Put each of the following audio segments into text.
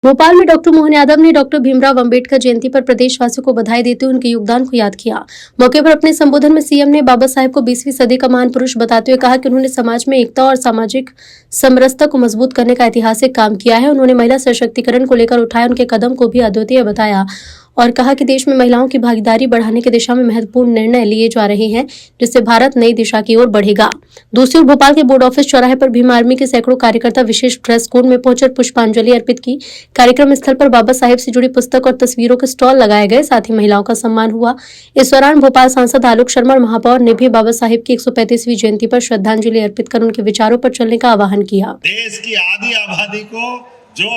भोपाल में डॉक्टर मोहन यादव ने डॉक्टर भीमराव अंबेडकर जयंती पर प्रदेशवासियों को बधाई देते हुए उनके योगदान को याद किया। मौके पर अपने संबोधन में सीएम ने बाबा साहेब को 20वीं सदी का महान पुरुष बताते हुए कहा कि उन्होंने समाज में एकता और सामाजिक समरसता को मजबूत करने का ऐतिहासिक काम किया है। उन्होंने महिला सशक्तिकरण को लेकर उठाए उनके कदम को भी अद्वितीय बताया और कहा कि देश में महिलाओं की भागीदारी बढ़ाने की दिशा में महत्वपूर्ण निर्णय लिए जा रहे हैं, जिससे भारत नई दिशा की ओर बढ़ेगा। दूसरी ओर भोपाल के बोर्ड ऑफिस चौराहे पर भीम आर्मी के सैकड़ों कार्यकर्ता विशेष ड्रेस कोड में पहुंचकर पुष्पांजलि अर्पित की। कार्यक्रम स्थल पर बाबा साहेब से जुड़ी पुस्तक और तस्वीरों के स्टॉल लगाए गए, साथ ही महिलाओं का सम्मान हुआ। इस दौरान भोपाल सांसद आलोक शर्मा और महापौर ने भी बाबा साहेब की 135वीं जयंती पर श्रद्धांजलि अर्पित कर उनके विचारों पर चलने का आह्वान किया। देश की आधी आबादी को जो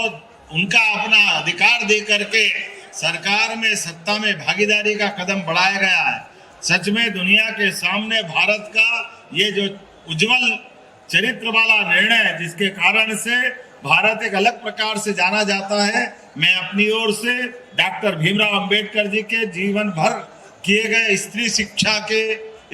उनका अपना अधिकार दे करके सरकार में सत्ता में भागीदारी का कदम बढ़ाया गया है। सच में दुनिया के सामने भारत का ये जो उज्जवल चरित्र वाला निर्णय, जिसके कारण से भारत एक अलग प्रकार से जाना जाता है। मैं अपनी ओर से डॉक्टर भीमराव अंबेडकर जी के जीवन भर किए गए स्त्री शिक्षा के,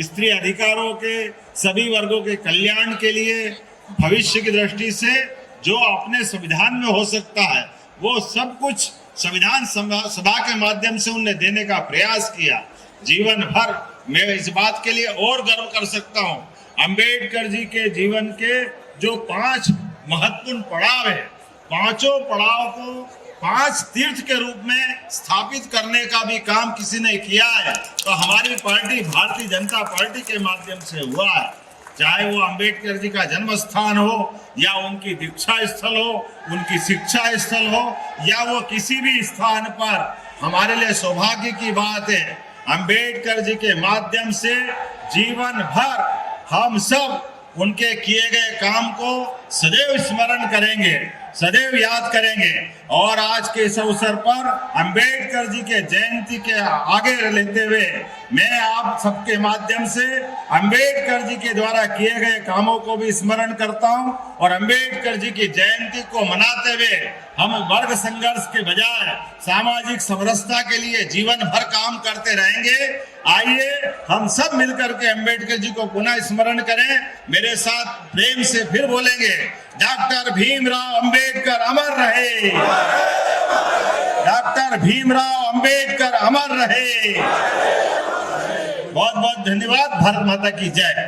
स्त्री अधिकारों के, सभी वर्गों के कल्याण के लिए भविष्य की दृष्टि से जो अपने संविधान में हो सकता है वो सब कुछ संविधान सभा के माध्यम से उन्हें देने का प्रयास किया। जीवन भर मैं इस बात के लिए और गर्व कर सकता हूँ, अंबेडकर जी के जीवन के जो 5 महत्वपूर्ण पड़ाव है, पांचों पड़ाव को 5 तीर्थ के रूप में स्थापित करने का भी काम किसी ने किया है तो हमारी पार्टी भारतीय जनता पार्टी के माध्यम से हुआ है। चाहे वो अंबेडकर जी का जन्म स्थान हो या उनकी दीक्षा स्थल हो, उनकी शिक्षा स्थल हो या वो किसी भी स्थान पर, हमारे लिए सौभाग्य की बात है अंबेडकर जी के माध्यम से जीवन भर हम सब उनके किए गए काम को सदैव स्मरण करेंगे, सदैव याद करेंगे। और आज के इस अवसर पर अंबेडकर जी के जयंती के आगे लेते हुए मैं आप सबके माध्यम से अंबेडकर जी के द्वारा किए गए कामों को भी स्मरण करता हूं और अंबेडकर जी की जयंती को मनाते हुए हम वर्ग संघर्ष के बजाय सामाजिक समरसता के लिए जीवन भर काम करते रहेंगे। आइए हम सब मिलकर के अंबेडकर जी को पुनः स्मरण करें। मेरे साथ प्रेम से फिर बोलेंगे, डॉक्टर भीमराव अंबेडकर अमर रहे, डॉक्टर भीमराव अंबेडकर अमर रहे। बहुत बहुत धन्यवाद। भारत माता की जय।